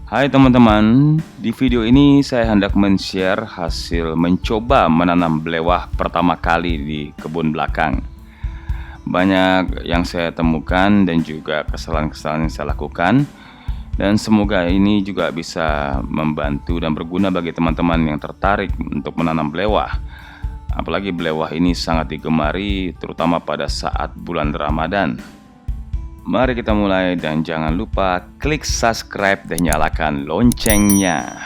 Hai teman-teman, di video ini saya hendak men-share hasil mencoba menanam belewah pertama kali di kebun belakang. Banyak yang saya temukan dan juga kesalahan-kesalahan yang saya lakukan, dan semoga ini juga bisa membantu dan berguna bagi teman-teman yang tertarik untuk menanam belewah. Apalagi belewah ini sangat digemari terutama pada saat bulan Ramadan. Mari kita mulai dan jangan lupa klik subscribe dan nyalakan loncengnya.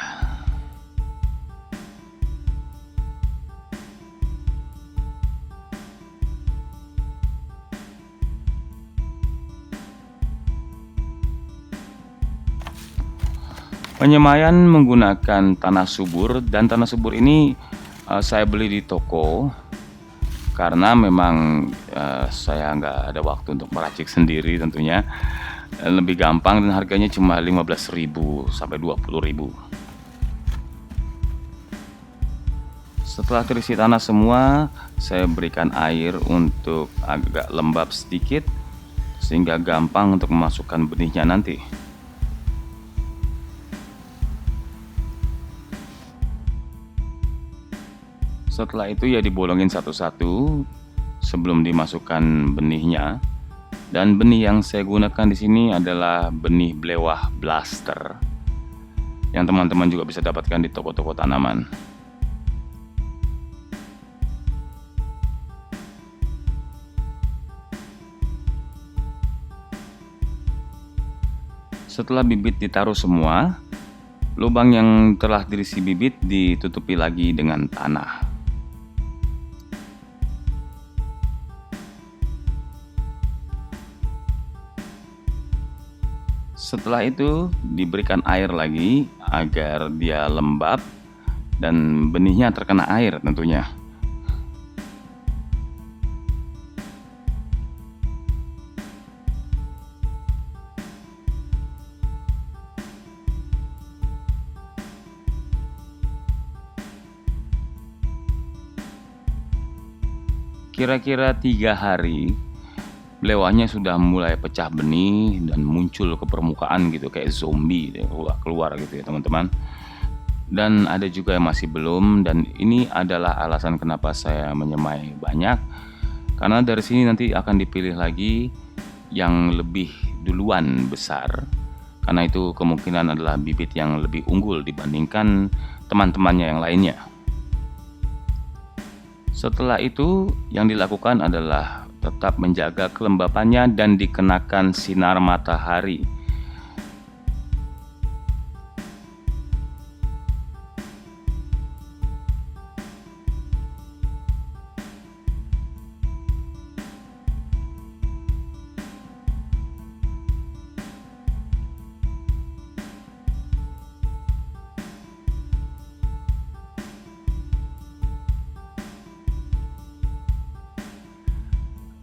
Penyemaian menggunakan tanah subur, dan tanah subur ini saya beli di toko karena memang saya nggak ada waktu untuk meracik sendiri tentunya. Lebih gampang dan harganya cuma 15.000 sampai 20.000. Setelah terisi tanah semua, saya berikan air untuk agak lembab sedikit sehingga gampang untuk memasukkan benihnya nanti. Setelah itu ya dibolongin satu-satu sebelum dimasukkan benihnya. Dan benih yang saya gunakan di sini adalah benih belewah blaster yang teman-teman juga bisa dapatkan di toko-toko tanaman. Setelah bibit ditaruh semua, lubang yang telah diisi bibit ditutupi lagi dengan tanah. Setelah itu diberikan air lagi agar dia lembab dan benihnya terkena air tentunya. Kira-kira 3 hari belewahnya sudah mulai pecah benih dan muncul ke permukaan gitu kayak zombie keluar gitu ya teman-teman. Dan ada juga yang masih belum, dan ini adalah alasan kenapa saya menyemai banyak, karena dari sini nanti akan dipilih lagi yang lebih duluan besar, karena itu kemungkinan adalah bibit yang lebih unggul dibandingkan teman-temannya yang lainnya. Setelah itu yang dilakukan adalah tetap menjaga kelembapannya dan dikenakan sinar matahari.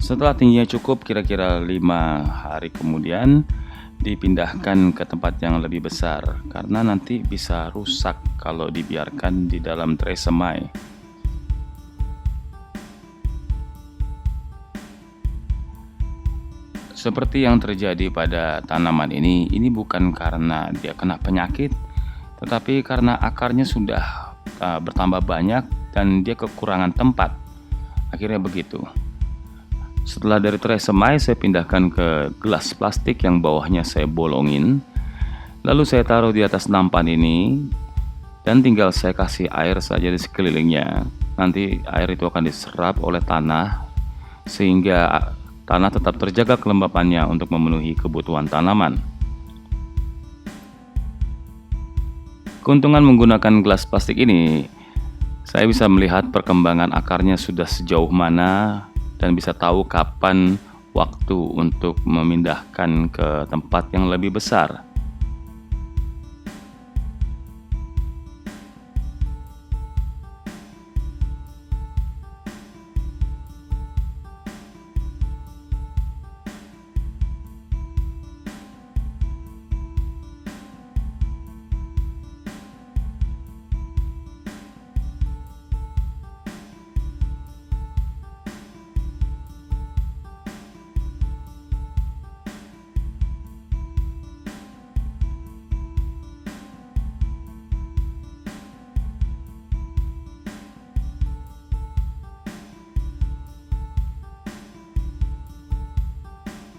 Setelah tingginya cukup, kira-kira 5 hari kemudian dipindahkan ke tempat yang lebih besar, karena nanti bisa rusak kalau dibiarkan di dalam tray semai. Seperti yang terjadi pada tanaman ini bukan karena dia kena penyakit, tetapi karena akarnya sudah bertambah banyak dan dia kekurangan tempat. Akhirnya begitu. Setelah dari tray semai, saya pindahkan ke gelas plastik yang bawahnya saya bolongin. Lalu saya taruh di atas nampan ini dan tinggal saya kasih air saja di sekelilingnya. Nanti air itu akan diserap oleh tanah sehingga tanah tetap terjaga kelembapannya untuk memenuhi kebutuhan tanaman. Keuntungan menggunakan gelas plastik ini, saya bisa melihat perkembangan akarnya sudah sejauh mana dan bisa tahu kapan waktu untuk memindahkan ke tempat yang lebih besar.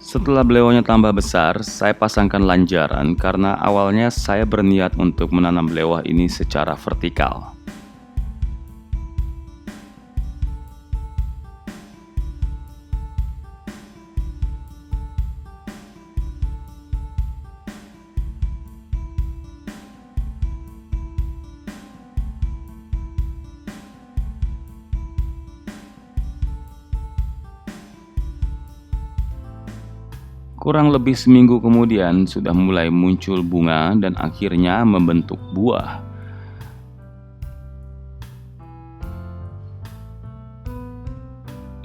Setelah belewanya tambah besar, saya pasangkan lanjaran karena awalnya saya berniat untuk menanam belewah ini secara vertikal. Kurang lebih seminggu kemudian sudah mulai muncul bunga dan akhirnya membentuk buah.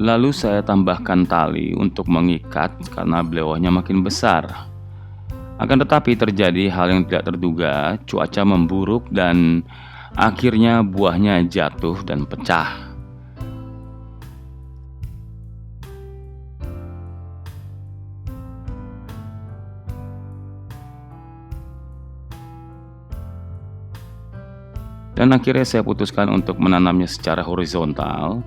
Lalu saya tambahkan tali untuk mengikat karena belewahnya makin besar. Akan tetapi terjadi hal yang tidak terduga, cuaca memburuk dan akhirnya buahnya jatuh dan pecah. Dan akhirnya saya putuskan untuk menanamnya secara horizontal.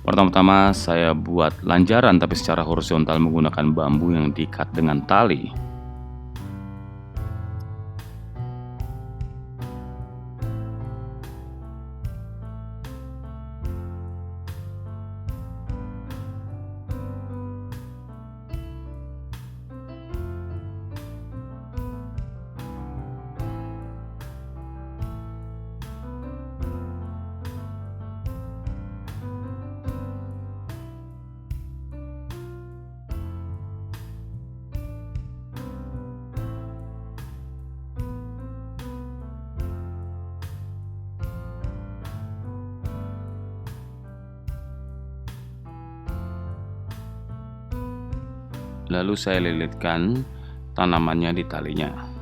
Pertama-tama saya buat lanjaran tapi secara horizontal menggunakan bambu yang diikat dengan tali. Lalu saya lilitkan tanamannya di talinya.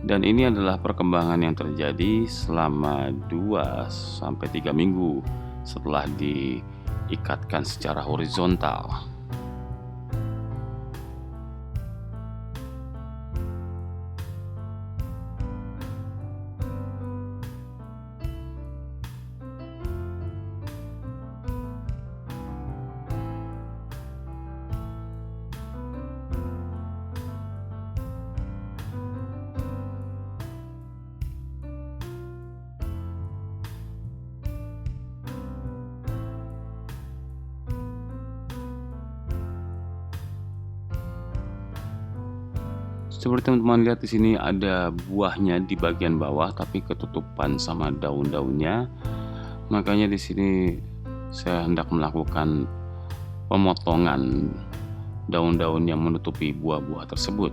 Dan ini adalah perkembangan yang terjadi selama 2 sampai 3 minggu setelah diikatkan secara horizontal. Seperti teman-teman lihat di sini ada buahnya di bagian bawah tapi ketutupan sama daun-daunnya. Makanya di sini saya hendak melakukan pemotongan daun-daun yang menutupi buah-buah tersebut.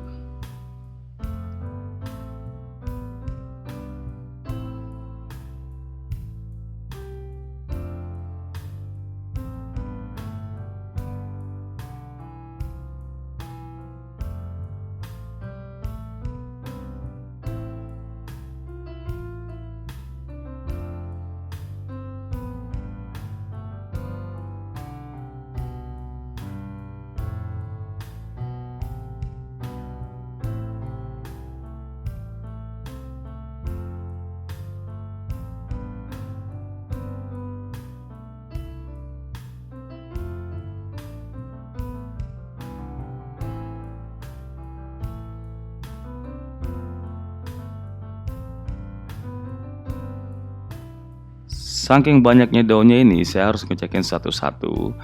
Saking banyaknya daunnya ini, saya harus ngecekin satu-satu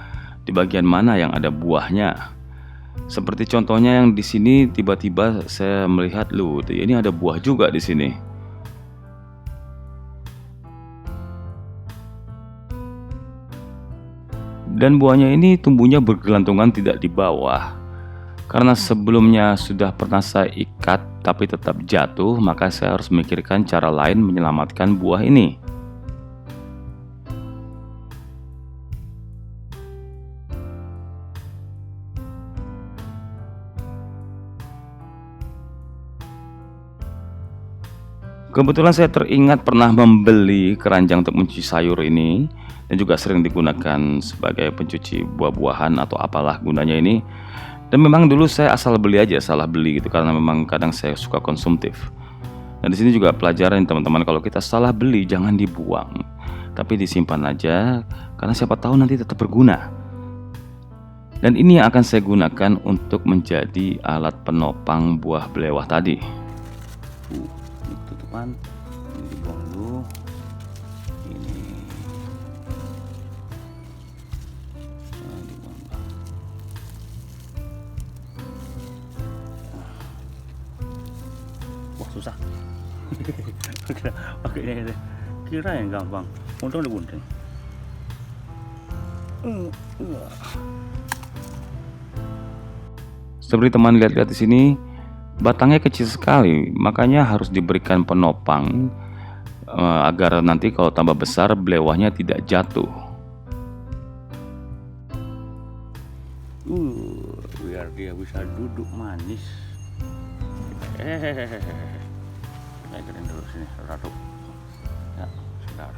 di bagian mana yang ada buahnya. Seperti contohnya yang di sini tiba-tiba saya melihat loh, ini ada buah juga di sini. Dan buahnya ini tumbuhnya bergelantungan tidak di bawah. Karena sebelumnya sudah pernah saya ikat tapi tetap jatuh, maka saya harus memikirkan cara lain menyelamatkan buah ini. Kebetulan saya teringat pernah membeli keranjang untuk mencuci sayur ini dan juga sering digunakan sebagai pencuci buah-buahan atau apalah gunanya ini. Dan memang dulu saya asal beli aja, salah beli gitu karena memang kadang saya suka konsumtif. Nah, di sini juga pelajaran teman-teman, kalau kita salah beli jangan dibuang, tapi disimpan aja karena siapa tahu nanti tetap berguna. Dan ini yang akan saya gunakan untuk menjadi alat penopang buah belewah tadi. Ini tutupan, ini dibuang dulu. Ini dibuang. Wah, susah. Pakainya kira yang gampang, untung ada gunting. Seperti teman lihat-lihat di sini, batangnya kecil sekali, makanya harus diberikan penopang agar nanti kalau tambah besar belewahnya tidak jatuh. Biar dia bisa duduk manis. Pegang dulu sini, ratu. Ya, sebentar.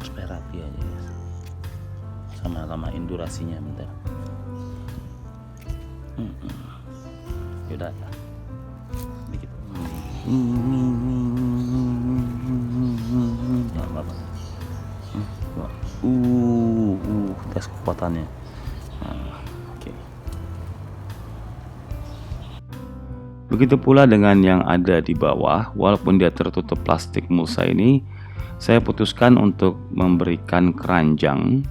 Supaya rapi aja ya. Sama-samain durasinya bentar. Yaudah. Dikit. Ya, apa-apa. Tes kekuatannya. Oke. Begitu pula dengan yang ada di bawah, walaupun dia tertutup plastik mulsa ini, saya putuskan untuk memberikan keranjang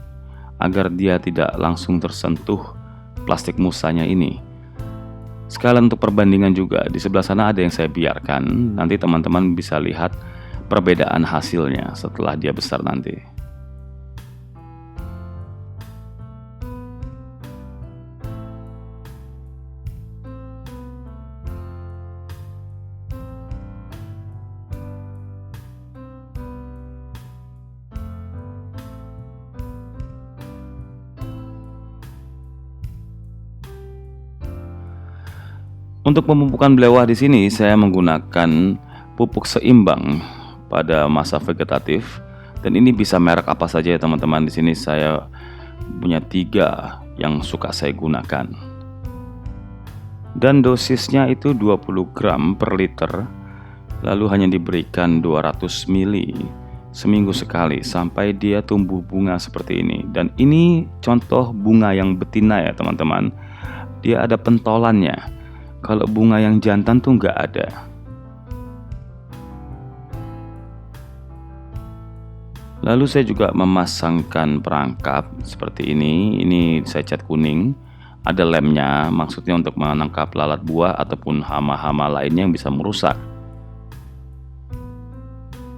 agar dia tidak langsung tersentuh plastik musanya ini. Sekalian untuk perbandingan juga, di sebelah sana ada yang saya biarkan, nanti teman-teman bisa lihat perbedaan hasilnya setelah dia besar nanti. Untuk pemupukan belewah di sini saya menggunakan pupuk seimbang pada masa vegetatif, dan ini bisa merek apa saja ya teman-teman. Di sini saya punya 3 yang suka saya gunakan. Dan dosisnya itu 20 gram per liter, lalu hanya diberikan 200 ml seminggu sekali sampai dia tumbuh bunga seperti ini. Dan ini contoh bunga yang betina ya teman-teman. Dia ada pentolannya. Kalau bunga yang jantan tuh nggak ada. Lalu saya juga memasangkan perangkap seperti ini. Ini saya cat kuning. Ada lemnya, maksudnya untuk menangkap lalat buah ataupun hama-hama lainnya yang bisa merusak.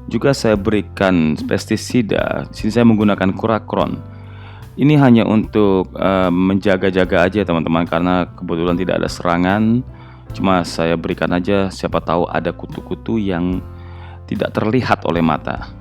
Juga saya berikan pestisida. Di sini saya menggunakan Kurakron. Ini hanya untuk menjaga-jaga aja teman-teman, karena kebetulan tidak ada serangan. Cuma saya berikan aja, siapa tahu ada kutu-kutu yang tidak terlihat oleh mata.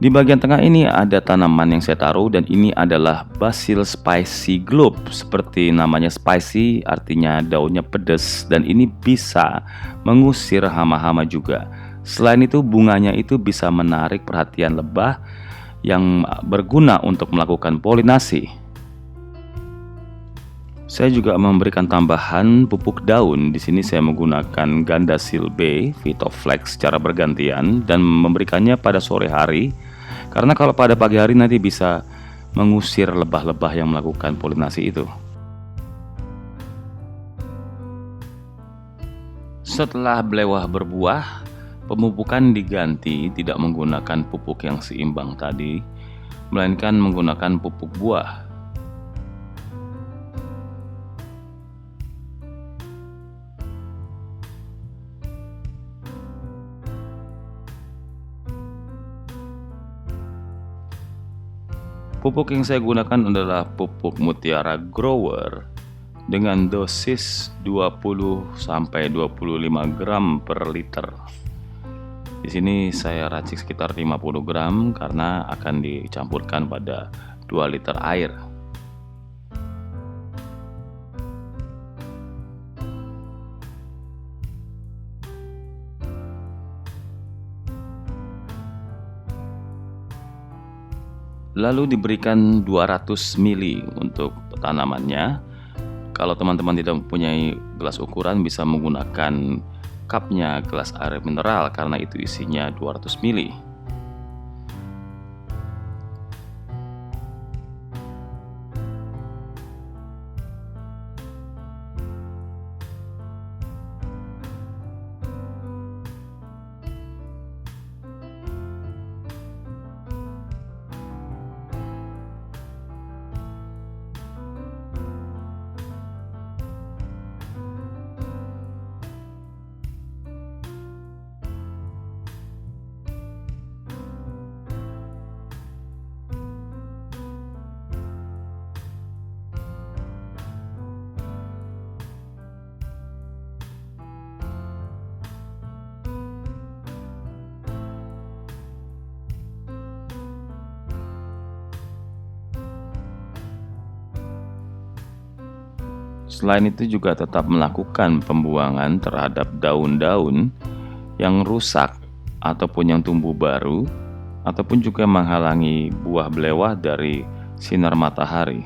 Di bagian tengah ini ada tanaman yang saya taruh, dan ini adalah Basil Spicy Globe. Seperti namanya spicy, artinya daunnya pedas, dan ini bisa mengusir hama-hama juga. Selain itu bunganya itu bisa menarik perhatian lebah yang berguna untuk melakukan polinasi. Saya juga memberikan tambahan pupuk daun. Di sini saya menggunakan Gandasil B, Vitoflex secara bergantian dan memberikannya pada sore hari, karena kalau pada pagi hari nanti bisa mengusir lebah-lebah yang melakukan polinasi itu. Setelah belewah berbuah, pemupukan diganti tidak menggunakan pupuk yang seimbang tadi, melainkan menggunakan pupuk buah. Pupuk yang saya gunakan adalah pupuk Mutiara Grower dengan dosis 20-25 gram per liter. Di sini saya racik sekitar 50 gram karena akan dicampurkan pada 2 liter air. Lalu diberikan 200 ml untuk tanamannya. Kalau teman-teman tidak mempunyai gelas ukuran, bisa menggunakan cupnya gelas air mineral karena itu isinya 200 ml. Selain itu juga tetap melakukan pembuangan terhadap daun-daun yang rusak ataupun yang tumbuh baru, ataupun juga menghalangi buah belewah dari sinar matahari.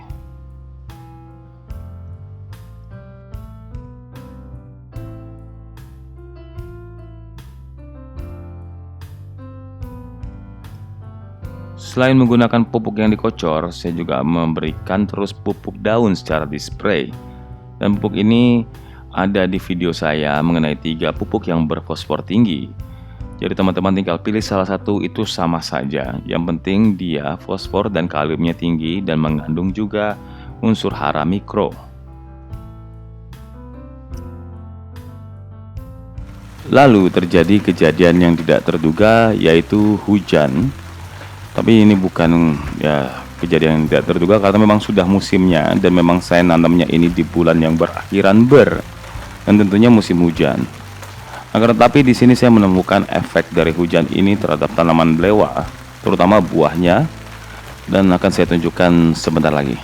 Selain menggunakan pupuk yang dikocor, saya juga memberikan terus pupuk daun secara dispray. Dan pupuk ini ada di video saya mengenai 3 pupuk yang berfosfor tinggi. Jadi teman-teman tinggal pilih salah satu, itu sama saja. Yang penting dia fosfor dan kaliumnya tinggi dan mengandung juga unsur hara mikro. Lalu terjadi kejadian yang tidak terduga, yaitu hujan. Tapi ini bukan kejadian yang tidak terduga karena memang sudah musimnya, dan memang saya nanamnya ini di bulan yang berakhiran dan tentunya musim hujan. Akan tetapi di sini saya menemukan efek dari hujan ini terhadap tanaman belewah, terutama buahnya, dan akan saya tunjukkan sebentar lagi.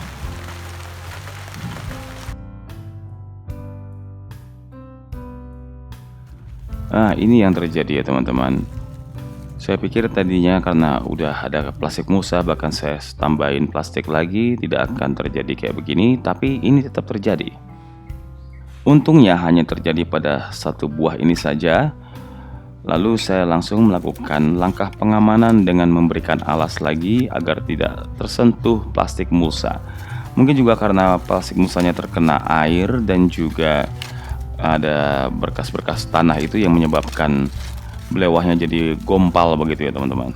Nah, ini yang terjadi ya teman-teman. Saya pikir tadinya karena udah ada plastik musa, bahkan saya tambahin plastik lagi, tidak akan terjadi kayak begini, tapi ini tetap terjadi. Untungnya hanya terjadi pada satu buah ini saja. Lalu saya langsung melakukan langkah pengamanan dengan memberikan alas lagi agar tidak tersentuh plastik musa. Mungkin juga karena plastik musanya terkena air dan juga ada berkas-berkas tanah itu yang menyebabkan belewahnya jadi gompal begitu ya teman-teman.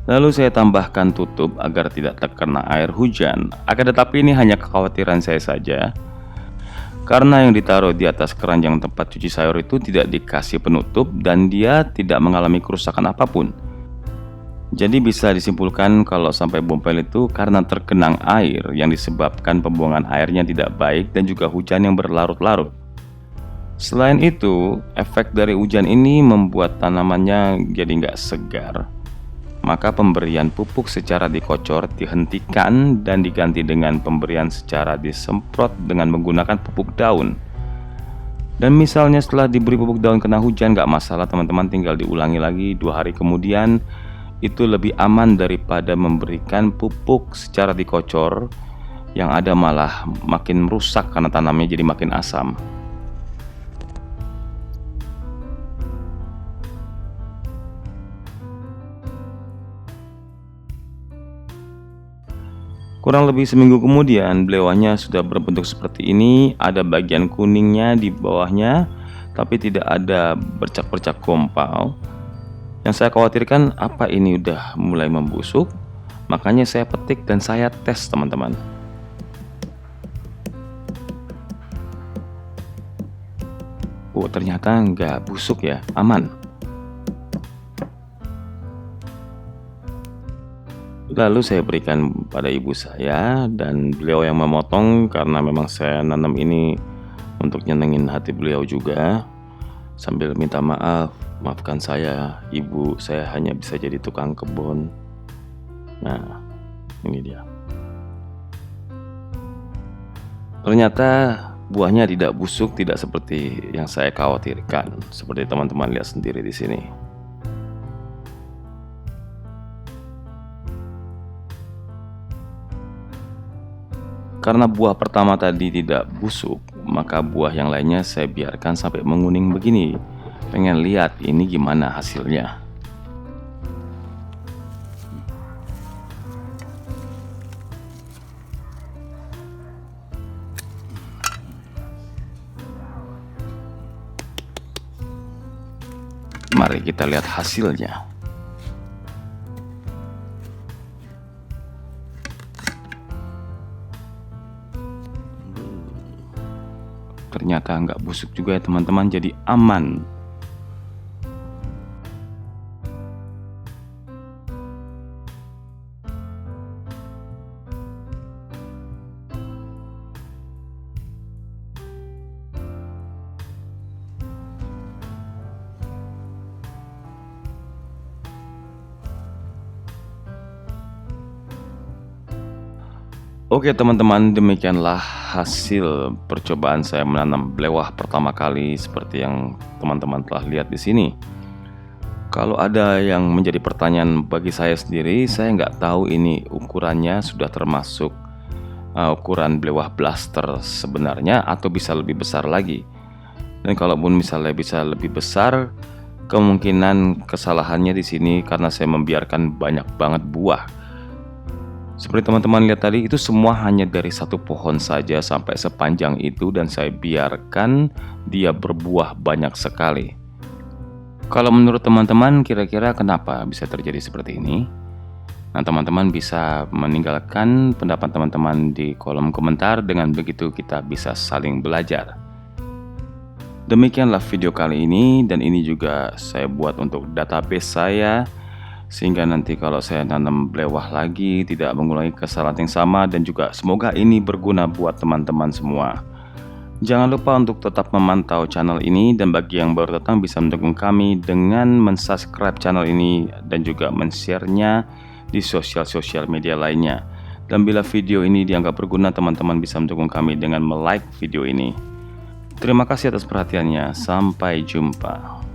Lalu saya tambahkan tutup agar tidak terkena air hujan. Akan tetapi ini hanya kekhawatiran saya saja, karena yang ditaruh di atas keranjang tempat cuci sayur itu tidak dikasih penutup dan dia tidak mengalami kerusakan apapun. Jadi bisa disimpulkan kalau sampai bompel itu karena tergenang air yang disebabkan pembuangan airnya tidak baik dan juga hujan yang berlarut-larut. Selain itu, efek dari hujan ini membuat tanamannya jadi nggak segar. Maka pemberian pupuk secara dikocor dihentikan dan diganti dengan pemberian secara disemprot dengan menggunakan pupuk daun. Dan misalnya setelah diberi pupuk daun kena hujan, nggak masalah teman-teman, tinggal diulangi lagi 2 hari kemudian. Itu lebih aman daripada memberikan pupuk secara dikocor yang ada malah makin rusak karena tanamnya jadi makin asam. Kurang lebih seminggu kemudian belewahnya sudah berbentuk seperti ini. Ada bagian kuningnya di bawahnya, tapi tidak ada bercak-bercak gompal. Yang saya khawatirkan, apa ini udah mulai membusuk? Makanya saya petik dan saya tes teman-teman. Oh, ternyata nggak busuk ya, aman. Lalu saya berikan pada ibu saya dan beliau yang memotong karena memang saya nanam ini untuk nyenengin hati beliau juga. Sambil minta maaf, maafkan saya ibu, saya hanya bisa jadi tukang kebun. Nah, ini dia. Ternyata buahnya tidak busuk, tidak seperti yang saya khawatirkan. Seperti teman-teman lihat sendiri di sini. Karena buah pertama tadi tidak busuk, maka buah yang lainnya saya biarkan sampai menguning begini. Pengen lihat ini gimana hasilnya. Mari kita lihat hasilnya. Ternyata nggak busuk juga ya teman-teman, jadi aman. Oke teman-teman, demikianlah hasil percobaan saya menanam belewah pertama kali seperti yang teman-teman telah lihat di sini. Kalau ada yang menjadi pertanyaan bagi saya sendiri, saya nggak tahu ini ukurannya sudah termasuk ukuran belewah blaster sebenarnya atau bisa lebih besar lagi. Dan kalaupun misalnya bisa lebih besar, kemungkinan kesalahannya di sini karena saya membiarkan banyak banget buah. Seperti teman-teman lihat tadi, itu semua hanya dari satu pohon saja sampai sepanjang itu dan saya biarkan dia berbuah banyak sekali. Kalau menurut teman-teman kira-kira kenapa bisa terjadi seperti ini? Nah, teman-teman bisa meninggalkan pendapat teman-teman di kolom komentar, dengan begitu kita bisa saling belajar. Demikianlah video kali ini, dan ini juga saya buat untuk database saya, sehingga nanti kalau saya nanam belewah lagi tidak mengulangi kesalahan yang sama, dan juga semoga ini berguna buat teman-teman semua. Jangan lupa untuk tetap memantau channel ini, dan bagi yang baru datang bisa mendukung kami dengan mensubscribe channel ini dan juga men-share-nya di sosial media lainnya. Dan bila video ini dianggap berguna, teman-teman bisa mendukung kami dengan like video ini. Terima kasih atas perhatiannya, sampai jumpa.